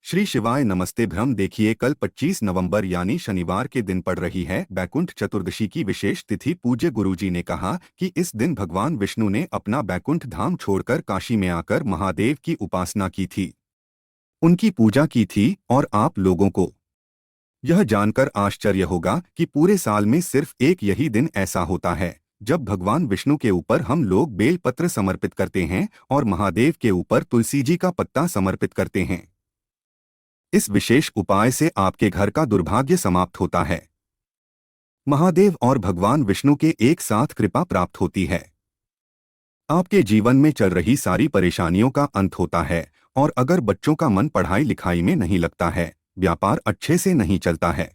श्री शिवाय नमस्ते भ्रम। देखिए, कल 25 नवंबर यानी शनिवार के दिन पड़ रही है बैकुंठ चतुर्दशी की विशेष तिथि। पूज्य गुरुजी ने कहा कि इस दिन भगवान विष्णु ने अपना बैकुंठ धाम छोड़कर काशी में आकर महादेव की उपासना की थी, उनकी पूजा की थी। और आप लोगों को यह जानकर आश्चर्य होगा कि पूरे साल में सिर्फ एक यही दिन ऐसा होता है जब भगवान विष्णु के ऊपर हम लोग बेलपत्र समर्पित करते हैं और महादेव के ऊपर तुलसी जी का पत्ता समर्पित करते हैं। इस विशेष उपाय से आपके घर का दुर्भाग्य समाप्त होता है, महादेव और भगवान विष्णु के एक साथ कृपा प्राप्त होती है, आपके जीवन में चल रही सारी परेशानियों का अंत होता है। और अगर बच्चों का मन पढ़ाई लिखाई में नहीं लगता है, व्यापार अच्छे से नहीं चलता है,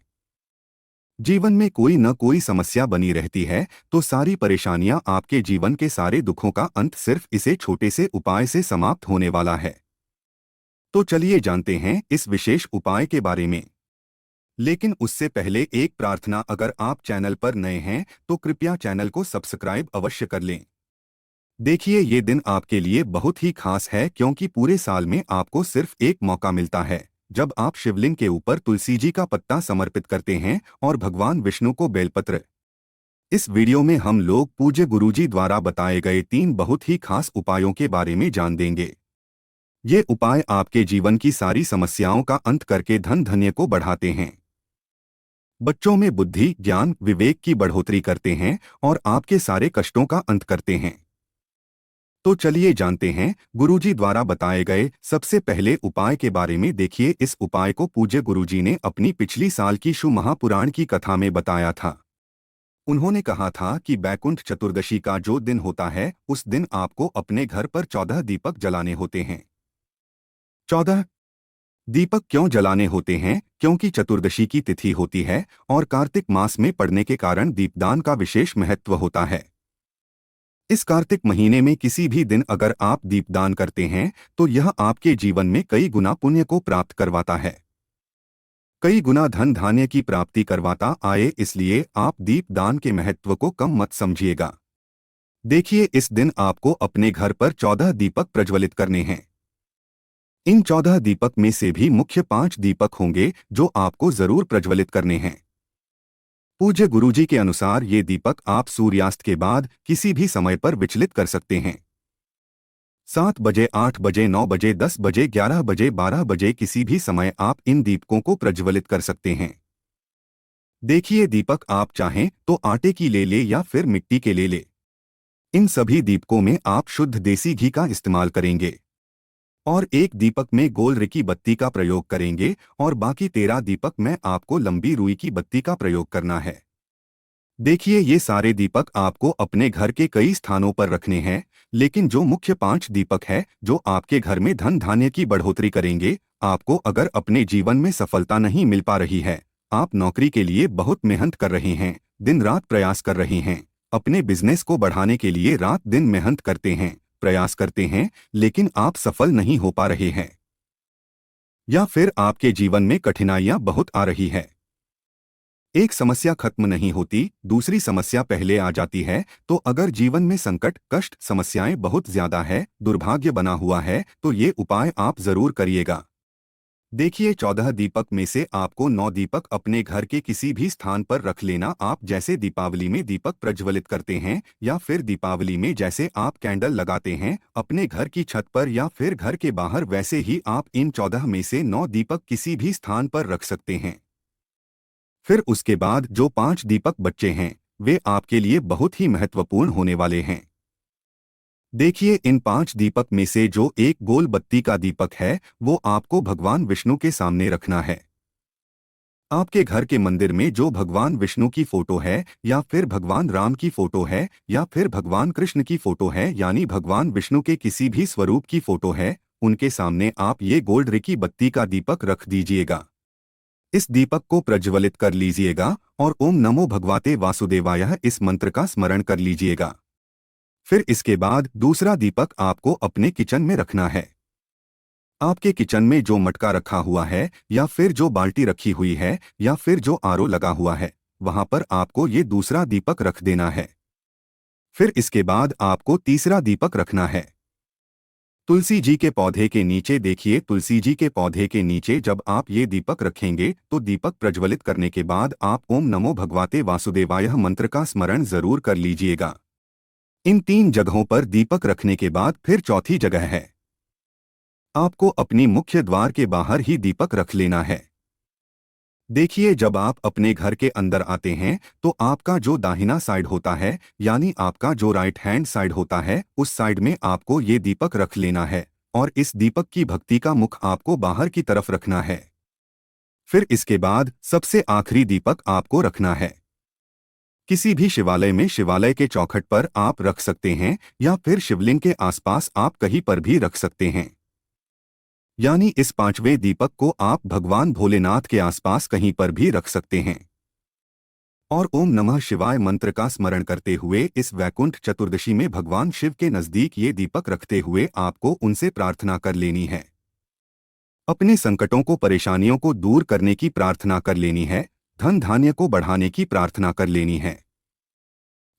जीवन में कोई न कोई समस्या बनी रहती है, तो सारी परेशानियां, आपके जीवन के सारे दुखों का अंत सिर्फ इसे छोटे से उपाय से समाप्त होने वाला है। तो चलिए जानते हैं इस विशेष उपाय के बारे में। लेकिन उससे पहले एक प्रार्थना, अगर आप चैनल पर नए हैं तो कृपया चैनल को सब्सक्राइब अवश्य कर लें। देखिए, ये दिन आपके लिए बहुत ही खास है क्योंकि पूरे साल में आपको सिर्फ एक मौका मिलता है जब आप शिवलिंग के ऊपर तुलसी जी का पत्ता समर्पित करते हैं और भगवान विष्णु को बेलपत्र। इस वीडियो में हम लोग पूज्य गुरुजी द्वारा बताए गए 3 बहुत ही खास उपायों के बारे में जान देंगे। ये उपाय आपके जीवन की सारी समस्याओं का अंत करके धन धान्य को बढ़ाते हैं, बच्चों में बुद्धि ज्ञान विवेक की बढ़ोतरी करते हैं और आपके सारे कष्टों का अंत करते हैं। तो चलिए जानते हैं गुरुजी द्वारा बताए गए सबसे पहले उपाय के बारे में। देखिए, इस उपाय को पूज्य गुरुजी ने अपनी पिछली साल की शिव महापुराण की कथा में बताया था। उन्होंने कहा था कि बैकुंठ चतुर्दशी का जो दिन होता है उस दिन आपको अपने घर पर 14 दीपक जलाने होते हैं। 14 दीपक क्यों जलाने होते हैं? क्योंकि चतुर्दशी की तिथि होती है और कार्तिक मास में पड़ने के कारण दीपदान का विशेष महत्व होता है। इस कार्तिक महीने में किसी भी दिन अगर आप दीपदान करते हैं तो यह आपके जीवन में कई गुना पुण्य को प्राप्त करवाता है, कई गुना धन धान्य की प्राप्ति करवाता आए, इसलिए आप दीपदान के महत्व को कम मत समझिएगा। देखिए, इस दिन आपको अपने घर पर 14 दीपक प्रज्वलित करने हैं। इन 14 दीपक में से भी मुख्य 5 दीपक होंगे जो आपको जरूर प्रज्वलित करने हैं। पूज्य गुरुजी के अनुसार ये दीपक आप सूर्यास्त के बाद किसी भी समय पर विचलित कर सकते हैं। 7 बजे, 8 बजे, 9 बजे, 10 बजे, 11 बजे, 12 बजे, किसी भी समय आप इन दीपकों को प्रज्वलित कर सकते हैं। देखिए, दीपक आप चाहें तो आटे की ले ले या फिर मिट्टी के ले ले। इन सभी दीपकों में आप शुद्ध देसी घी का इस्तेमाल करेंगे और एक दीपक में गोल की बत्ती का प्रयोग करेंगे और बाकी 13 दीपक में आपको लंबी रुई की बत्ती का प्रयोग करना है। देखिए, ये सारे दीपक आपको अपने घर के कई स्थानों पर रखने हैं, लेकिन जो मुख्य 5 दीपक है जो आपके घर में धन धान्य की बढ़ोतरी करेंगे। आपको अगर अपने जीवन में सफलता नहीं मिल पा रही है, आप नौकरी के लिए बहुत मेहनत कर रहे हैं, दिन रात प्रयास कर रहे हैं, अपने बिजनेस को बढ़ाने के लिए रात दिन मेहनत करते हैं, प्रयास करते हैं, लेकिन आप सफल नहीं हो पा रहे हैं, या फिर आपके जीवन में कठिनाइयां बहुत आ रही है, एक समस्या खत्म नहीं होती, दूसरी समस्या पहले आ जाती है। तो अगर जीवन में संकट कष्ट समस्याएं बहुत ज्यादा है, दुर्भाग्य बना हुआ है, तो ये उपाय आप जरूर करिएगा। देखिए, 14 दीपक में से आपको 9 दीपक अपने घर के किसी भी स्थान पर रख लेना। आप जैसे दीपावली में दीपक प्रज्वलित करते हैं या फिर दीपावली में जैसे आप कैंडल लगाते हैं अपने घर की छत पर या फिर घर के बाहर, वैसे ही आप इन 14 में से 9 दीपक किसी भी स्थान पर रख सकते हैं। फिर उसके बाद जो 5 दीपक बच्चे हैं वे आपके लिए बहुत ही महत्वपूर्ण होने वाले हैं। देखिए, इन 5 दीपक में से जो एक गोल बत्ती का दीपक है वो आपको भगवान विष्णु के सामने रखना है। आपके घर के मंदिर में जो भगवान विष्णु की फोटो है या फिर भगवान राम की फोटो है या फिर भगवान कृष्ण की फोटो है, यानी भगवान विष्णु के किसी भी स्वरूप की फोटो है, उनके सामने आप ये गोल्ड की बत्ती का दीपक रख दीजिएगा। इस दीपक को प्रज्वलित कर लीजिएगा और ओम नमो भगवते वासुदेवाय इस मंत्र का स्मरण कर लीजिएगा। फिर इसके बाद दूसरा दीपक आपको अपने किचन में रखना है। आपके किचन में जो मटका रखा हुआ है या फिर जो बाल्टी रखी हुई है या फिर जो आरओ लगा हुआ है, वहां पर आपको ये दूसरा दीपक रख देना है। फिर इसके बाद आपको तीसरा दीपक रखना है। तुलसी जी के पौधे के नीचे देखिए, तुलसी जी के पौधे के नीचे जब आप ये दीपक रखेंगे तो दीपक प्रज्वलित करने के बाद आप ओम नमो भगवते वासुदेवाय मंत्र का स्मरण जरूर कर लीजिएगा। इन 3 जगहों पर दीपक रखने के बाद फिर चौथी जगह है, आपको अपनी मुख्य द्वार के बाहर ही दीपक रख लेना है। देखिए, जब आप अपने घर के अंदर आते हैं तो आपका जो दाहिना साइड होता है, यानी आपका जो राइट हैंड साइड होता है, उस साइड में आपको ये दीपक रख लेना है और इस दीपक की भक्ति का मुख आपको बाहर की तरफ रखना है। फिर इसके बाद सबसे आखिरी दीपक आपको रखना है। किसी भी शिवालय में शिवालय के चौखट पर आप रख सकते हैं या फिर शिवलिंग के आसपास आप कहीं पर भी रख सकते हैं। यानी इस 5वें दीपक को आप भगवान भोलेनाथ के आसपास कहीं पर भी रख सकते हैं और ओम नमः शिवाय मंत्र का स्मरण करते हुए इस वैकुंठ चतुर्दशी में भगवान शिव के नजदीक ये दीपक रखते हुए आपको उनसे प्रार्थना कर लेनी है। अपने संकटों को, परेशानियों को दूर करने की प्रार्थना कर लेनी है, धन धान्य को बढ़ाने की प्रार्थना कर लेनी है।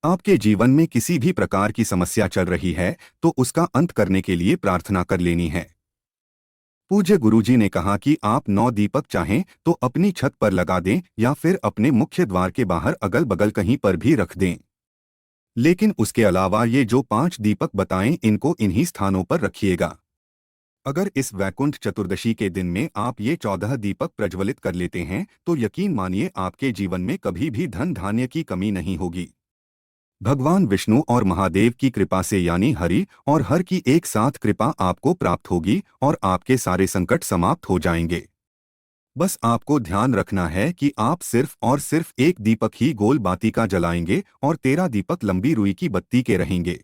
आपके जीवन में किसी भी प्रकार की समस्या चल रही है तो उसका अंत करने के लिए प्रार्थना कर लेनी है। पूज्य गुरुजी ने कहा कि आप 9 दीपक चाहें तो अपनी छत पर लगा दें या फिर अपने मुख्य द्वार के बाहर अगल बगल कहीं पर भी रख दें। लेकिन उसके अलावा ये जो 5 दीपक बताएं, इनको इन्हीं स्थानों पर रखिएगा। अगर इस वैकुंठ चतुर्दशी के दिन में आप ये 14 दीपक प्रज्वलित कर लेते हैं तो यकीन मानिए आपके जीवन में कभी भी धन धान्य की कमी नहीं होगी। भगवान विष्णु और महादेव की कृपा से, यानी हरि और हर की एक साथ कृपा आपको प्राप्त होगी और आपके सारे संकट समाप्त हो जाएंगे। बस आपको ध्यान रखना है कि आप सिर्फ और सिर्फ एक दीपक ही गोल बाती का जलाएंगे और 13 दीपक लंबी रुई की बत्ती के रहेंगे।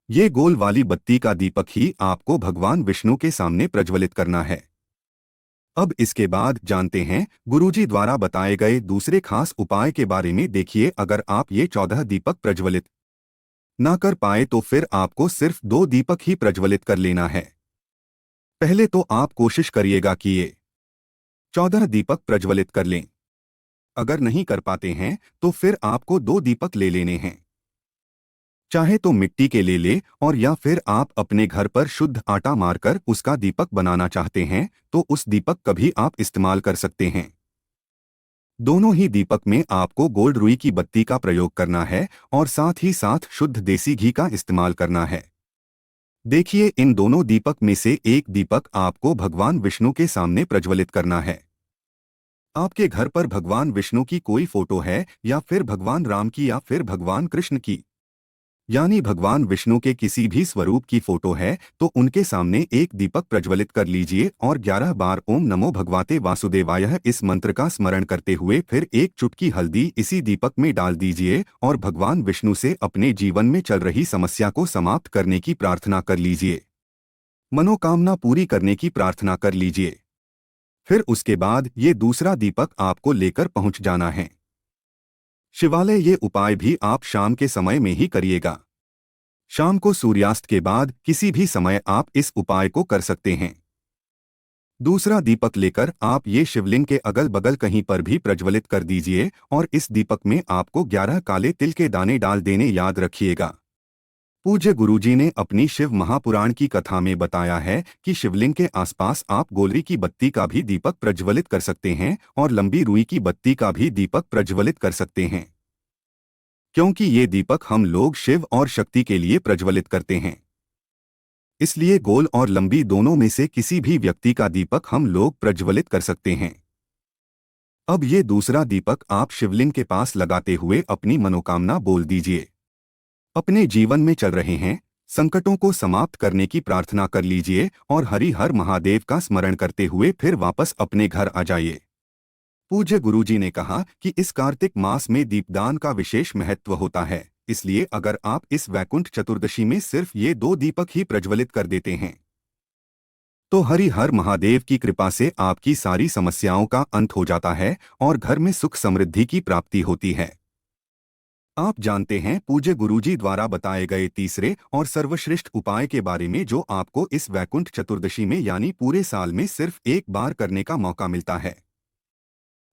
ये गोल वाली बत्ती का दीपक ही आपको भगवान विष्णु के सामने प्रज्वलित करना है। अब इसके बाद जानते हैं गुरुजी द्वारा बताए गए दूसरे खास उपाय के बारे में। देखिए, अगर आप ये 14 दीपक प्रज्वलित ना कर पाए तो फिर आपको सिर्फ 2 दीपक ही प्रज्वलित कर लेना है। पहले तो आप कोशिश करिएगा कि ये 14 दीपक प्रज्वलित कर लें। अगर नहीं कर पाते हैं तो फिर आपको 2 दीपक ले लेने हैं। चाहे तो मिट्टी के ले ले और या फिर आप अपने घर पर शुद्ध आटा मारकर उसका दीपक बनाना चाहते हैं तो उस दीपक का भी आप इस्तेमाल कर सकते हैं। दोनों ही दीपक में आपको गोल्ड रुई की बत्ती का प्रयोग करना है और साथ ही साथ शुद्ध देसी घी का इस्तेमाल करना है। देखिए, इन दोनों दीपक में से एक दीपक आपको भगवान विष्णु के सामने प्रज्वलित करना है। आपके घर पर भगवान विष्णु की कोई फोटो है या फिर भगवान राम की या फिर भगवान कृष्ण की, यानी भगवान विष्णु के किसी भी स्वरूप की फोटो है तो उनके सामने एक दीपक प्रज्वलित कर लीजिए और 11 बार ओम नमो भगवते वासुदेवाय इस मंत्र का स्मरण करते हुए फिर एक चुटकी हल्दी इसी दीपक में डाल दीजिए और भगवान विष्णु से अपने जीवन में चल रही समस्या को समाप्त करने की प्रार्थना कर लीजिए, मनोकामना पूरी करने की प्रार्थना कर लीजिए। फिर उसके बाद ये दूसरा दीपक आपको लेकर पहुंच जाना है शिवालय। ये उपाय भी आप शाम के समय में ही करिएगा। शाम को सूर्यास्त के बाद किसी भी समय आप इस उपाय को कर सकते हैं। दूसरा दीपक लेकर आप ये शिवलिंग के अगल बगल कहीं पर भी प्रज्वलित कर दीजिए और इस दीपक में आपको 11 काले तिल के दाने डाल देने याद रखिएगा। पूज्य गुरुजी ने अपनी शिव महापुराण की कथा में बताया है कि शिवलिंग के आसपास आप गोलरी की बत्ती का भी दीपक प्रज्वलित कर सकते हैं और लंबी रुई की बत्ती का भी दीपक प्रज्वलित कर सकते हैं, क्योंकि ये दीपक हम लोग शिव और शक्ति के लिए प्रज्वलित करते हैं। इसलिए गोल और लंबी दोनों में से किसी भी व्यक्ति का दीपक हम लोग प्रज्वलित कर सकते हैं। अब ये दूसरा दीपक आप शिवलिंग के पास लगाते हुए अपनी मनोकामना बोल दीजिए। अपने जीवन में चल रहे हैं संकटों को समाप्त करने की प्रार्थना कर लीजिए और हरि हर महादेव का स्मरण करते हुए फिर वापस अपने घर आ जाइए। पूज्य गुरुजी ने कहा कि इस कार्तिक मास में दीपदान का विशेष महत्व होता है, इसलिए अगर आप इस वैकुंठ चतुर्दशी में सिर्फ ये 2 दीपक ही प्रज्वलित कर देते हैं तो हरि हर महादेव की कृपा से आपकी सारी समस्याओं का अंत हो जाता है और घर में सुख समृद्धि की प्राप्ति होती है। आप जानते हैं पूज्य गुरुजी द्वारा बताए गए तीसरे और सर्वश्रेष्ठ उपाय के बारे में जो आपको इस वैकुंठ चतुर्दशी में यानी पूरे साल में सिर्फ एक बार करने का मौका मिलता है।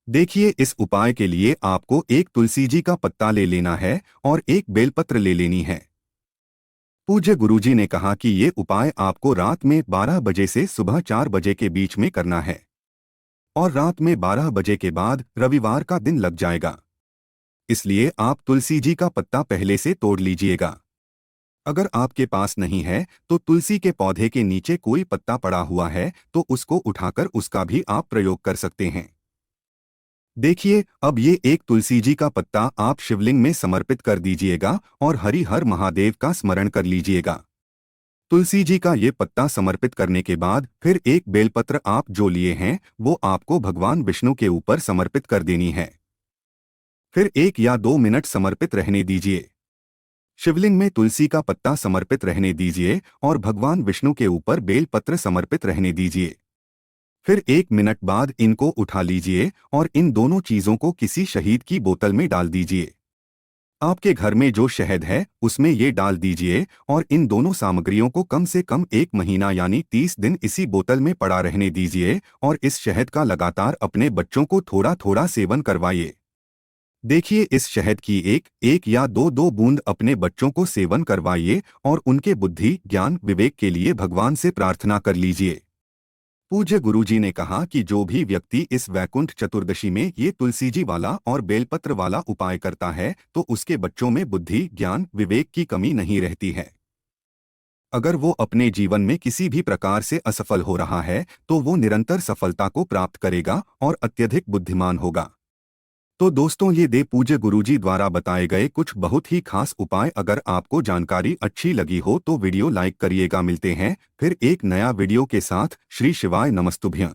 देखिए, इस उपाय के लिए आपको एक तुलसी जी का पत्ता ले लेना है और एक बेलपत्र ले लेनी है। पूज्य गुरुजी ने कहा कि ये उपाय आपको रात में 12 बजे से सुबह 4 बजे के बीच में करना है और रात में 12 बजे के बाद रविवार का दिन लग जाएगा। इसलिए आप तुलसी जी का पत्ता पहले से तोड़ लीजिएगा। अगर आपके पास नहीं है तो तुलसी के पौधे के नीचे कोई पत्ता पड़ा हुआ है तो उसको उठाकर उसका भी आप प्रयोग कर सकते हैं। देखिए, अब ये एक तुलसी जी का पत्ता आप शिवलिंग में समर्पित कर दीजिएगा और हरि हर महादेव का स्मरण कर लीजिएगा। तुलसी जी का ये पत्ता समर्पित करने के बाद फिर एक बेलपत्र आप जो लिए हैं वो आपको भगवान विष्णु के ऊपर समर्पित कर देनी है। फिर 1 या 2 मिनट समर्पित रहने दीजिए। शिवलिंग में तुलसी का पत्ता समर्पित रहने दीजिए और भगवान विष्णु के ऊपर बेलपत्र समर्पित रहने दीजिए। फिर 1 मिनट बाद इनको उठा लीजिए और इन दोनों चीजों को किसी शहीद की बोतल में डाल दीजिए। आपके घर में जो शहद है उसमें ये डाल दीजिए और इन दोनों सामग्रियों को कम से कम 1 महीना यानी 30 दिन इसी बोतल में पड़ा रहने दीजिए और इस शहद का लगातार अपने बच्चों को थोड़ा थोड़ा सेवन करवाइए। देखिए, इस शहद की एक या दो बूंद अपने बच्चों को सेवन करवाइए और उनके बुद्धि ज्ञान विवेक के लिए भगवान से प्रार्थना कर लीजिए। पूज्य गुरुजी ने कहा कि जो भी व्यक्ति इस वैकुंठ चतुर्दशी में ये तुलसी जी वाला और बेलपत्र वाला उपाय करता है तो उसके बच्चों में बुद्धि ज्ञान विवेक की कमी नहीं रहती है। अगर वो अपने जीवन में किसी भी प्रकार से असफल हो रहा है तो वो निरंतर सफलता को प्राप्त करेगा और अत्यधिक बुद्धिमान होगा। तो दोस्तों, ये दे पूज्य गुरुजी द्वारा बताए गए कुछ बहुत ही खास उपाय। अगर आपको जानकारी अच्छी लगी हो तो वीडियो लाइक करिएगा। मिलते हैं फिर एक नया वीडियो के साथ। श्री शिवाय नमस्तुभ्यं।